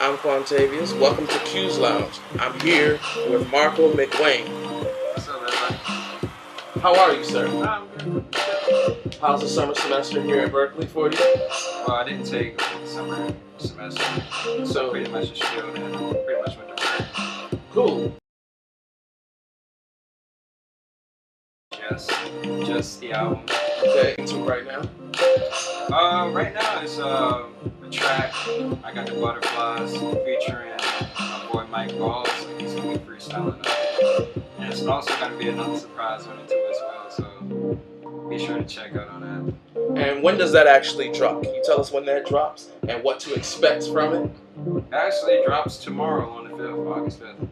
I'm Quantavious. Welcome to Q's Lounge. I'm here with Marco McWayne. What's up, everybody? How are you, sir? I'm good. How's the summer semester here at Berkeley for you? Well, I didn't take the summer semester, so pretty much just chilled and pretty much went to work. Cool. Just the album. Okay, into right now? Right now it's a track. I got the Butterflies featuring my boy Mike Balls. He's gonna be freestyling it. And it's also gonna be another surprise on it too as well. So be sure to check out on that. And when does that actually drop? Can you tell us when that drops and what to expect from it? It actually drops tomorrow on the 5th, August 5th.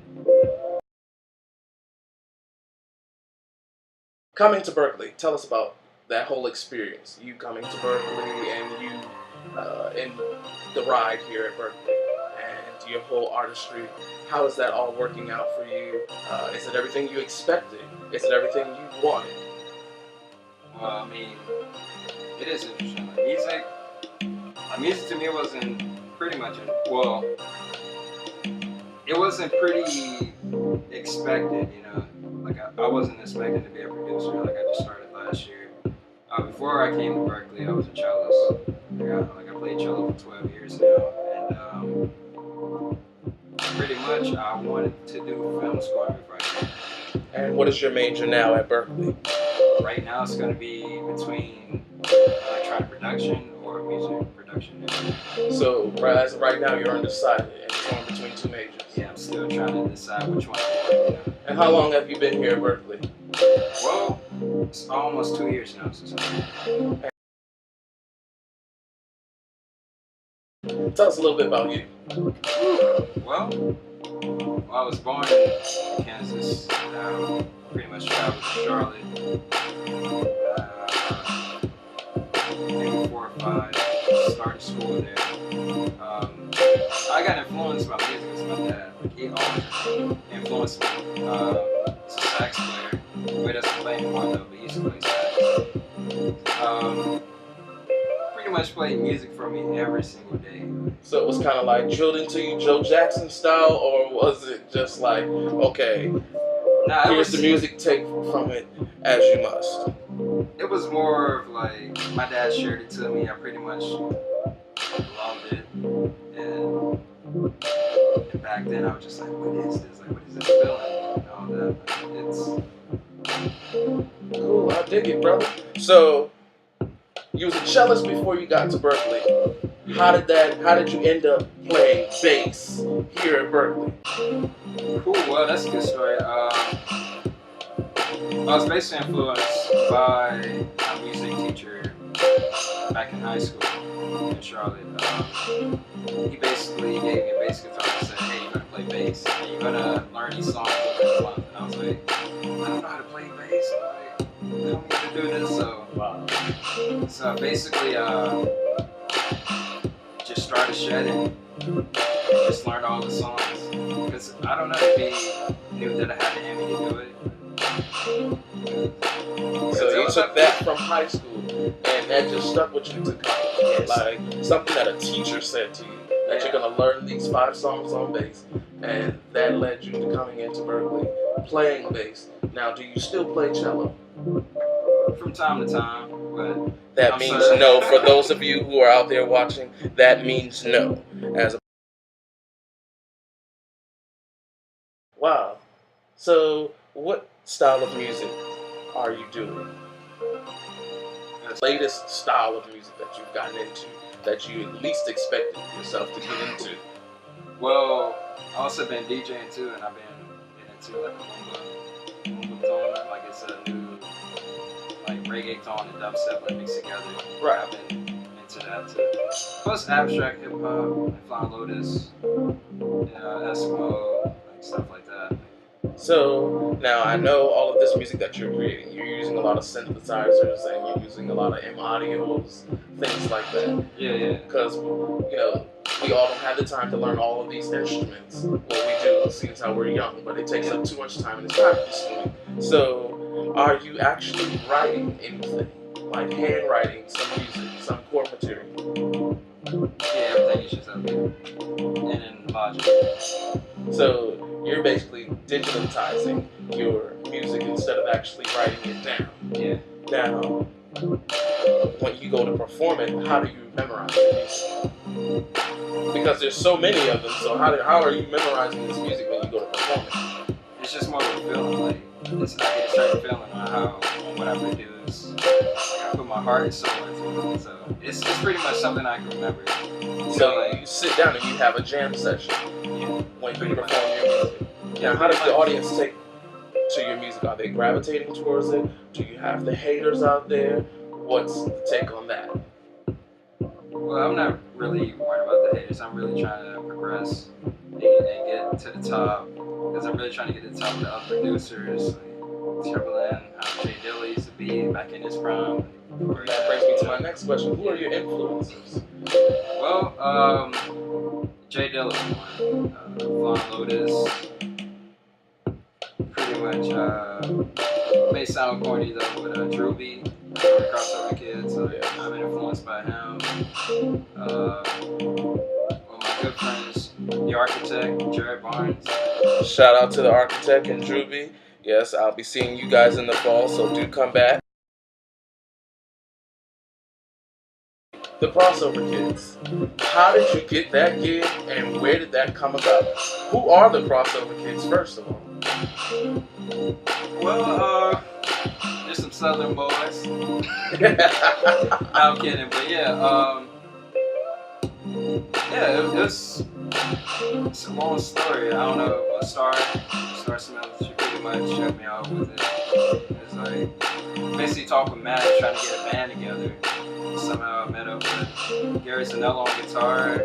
Coming to Berkeley, tell us about that whole experience. You coming to Berkeley and you in the ride here at Berkeley and your whole artistry. How is that all working out for you? Is it everything you expected? Is it everything you wanted? Well, I mean, it is interesting. Music to me wasn't pretty much, it wasn't pretty expected, you know. Like I wasn't expecting to be a producer. Like I just started last year. Before I came to Berkeley, I was a cellist. I played cello for 12 years now, and pretty much I wanted to do film scoring before I came. And what is your major now at Berkeley? Right now it's going to be between electronic production or music production. So as of right now, you're undecided and torn between two majors. Yeah, I'm still trying to decide which one I want. You know. And how long have you been here at Berkeley? Well, it's almost 2 years now since I. Tell us a little bit about you. Well, I was born in Kansas. Pretty much traveled to Charlotte. Maybe 4 or 5. Started school there. I got influenced by music because my dad. He always influenced me. He's a sax player. He doesn't play anymore though, but he used to play sax. Pretty much played music for me every single day. So it was kind of like drilled into you Joe Jackson style, or was it just like, okay, here's the music, take from it as you must? It was more of like, my dad shared it to me, I pretty much loved it, and back then I was just like, what is this? Like, what is this feeling? And all that. It's cool, I dig it, brother. So you was a cellist before you got to Berkeley. How did you end up playing bass here at Berkeley? Cool, well that's a good story. I was basically influenced by a music teacher back in high school in Charlotte. He basically gave me a bass guitar and said, hey, you're gonna play bass and you're gonna learn these songs within a month. And I was like, I don't know how to play bass. Like, how am I gonna do this? So basically, just started shedding. Just learned all the songs. Because I don't know if he knew that I had it in me to do it. So you took that from high school, and that just stuck with you to college. Yes. Like something that a teacher said to you, that you're gonna learn these 5 songs on bass, and that led you to coming into Berkeley, playing bass. Now, do you still play cello? From time to time, but that means no. For those of you who are out there watching, that means no. Wow. So, what style of music are you doing? The latest style of music that you've gotten into, that you at least expected yourself to get into? Well, I've also been DJing too, and I've been into like a boomba tone, like it's a new like reggaeton and dubstep like mixed together. Right. I've been into that too. Plus abstract hip hop, like Flying Lotus, Eskimo, like stuff like that. So now I know all of this music that you're creating. You're using a lot of synthesizers and you're using a lot of M-Audios, things like that. Yeah. Because we all don't have the time to learn all of these instruments. Well, we do, since how we're young, but it takes up too much time and it's time consuming. So, are you actually writing anything, like handwriting some music, some chord material? Yeah, everything is just up here. And then Logic. So you're basically digitalizing your music instead of actually writing it down. Yeah. Now, when you go to perform it, how do you memorize the music? Because there's so many of them, so how are you memorizing this music when you go to perform it? It's just more of a feeling. Like I get a certain feeling on what I produce. Like I put my heart and soul into it. So it's pretty much something I can remember. So like, you sit down and you have a jam session when you perform your music. Now, how does the audience take to your music? Are they gravitating towards it? Do you have the haters out there? What's the take on that? Well, I'm not really worried about the haters. I'm really trying to progress and get to the top. Because I'm really trying to get to the top with the other producers, like Timberland, how Jay Dilla used to be back in his prime. That brings me to my next question. Who are your influencers? Well, Jay Dilla, Flying Lotus. Pretty much, may sound corny though, but Drew B, Crossover Kids, so yeah, I'm influenced by him. One of my good friends, The Architect, Jared Barnes. Shout out to The Architect and Drew B. Yes, I'll be seeing you guys in the fall, so do come back. The Crossover Kids. How did you get that gig and where did that come about? Who are the Crossover Kids, first of all? Well, there's some Southern boys. No, I'm kidding, but yeah, it's a long story. I don't know what Star Smith, she pretty much shut me out with it. It's like basically talk with Matt, trying to get a band together. Somehow I met up with Gary Sanello on guitar.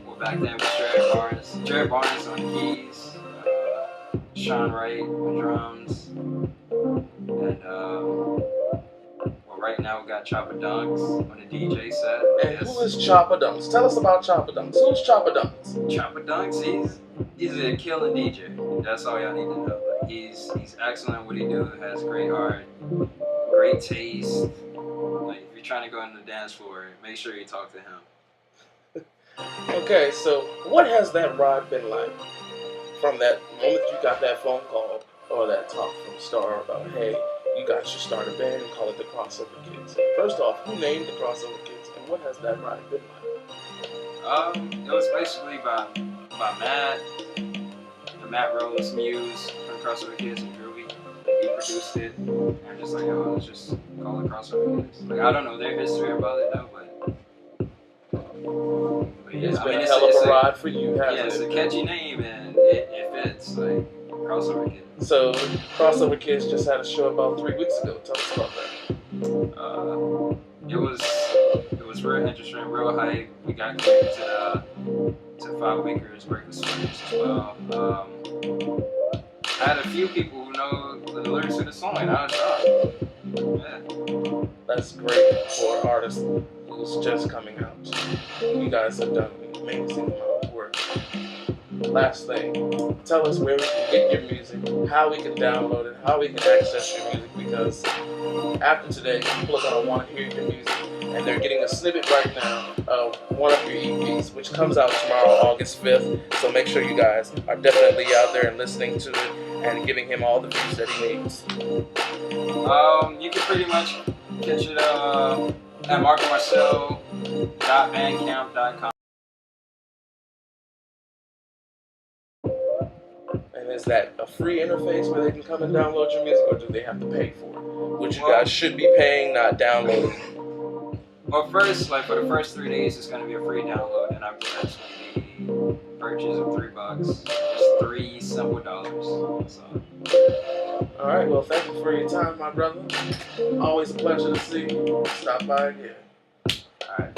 Well, back then was Jared Barnes on keys, Sean Wright on drums, and well, right now we got Chopper Dunks on the DJ set. And who is Chopper Dunks? Tell us about Chopper Dunks. Who's Chopper Dunks? Chopper Dunks, he's a killing DJ. That's all y'all need to know. Like, he's excellent at what he do. Has great heart, great taste. Like if you're trying to go on the dance floor, make sure you talk to him. Okay, so what has that ride been like? From that moment you got that phone call or that talk from Star about, hey, you guys should start a band and call it the Crossover Kids. First off, who named the Crossover Kids and what has that ride been like? It was basically by Matt, the Matt Rose Muse from Crossover Kids and Groovy. He produced it, and I'm just like, oh, let's just call it Crossover Kids. Like, I don't know their history about it though, but yeah, It's been a hell of a ride for you, hasn't it? Yeah, it's a catchy name and it fits, like Crossover Kids. So, Crossover Kids just had a show about 3 weeks ago. Tell us about that. It was real interesting, real hype. We got connected to 5 Weekers, Breakfast Swingers as well. I had a few people who know the lyrics to the song, and I was shocked. Yeah. That's great for an artist who's just coming out. You guys have done an amazing amount of work. Last thing, tell us where we can get your music, how we can download it, how we can access your music, because after today, people are going to want to hear your music, and they're getting a snippet right now of one of your EPs, which comes out tomorrow, August 5th, so make sure you guys are definitely out there and listening to it and giving him all the views that he needs. You can pretty much catch it at marcomarcel.bandcamp.com. And is that a free interface where they can come and download your music, or do they have to pay for it? Which you guys should be paying, not downloading. Well, first, like for the first 3 days, it's going to be a free download, and after that, it's going to be purchase of $3. Just 3 simple dollars. So. All right. Well, thank you for your time, my brother. Always a pleasure to see you. Stop by again. All right.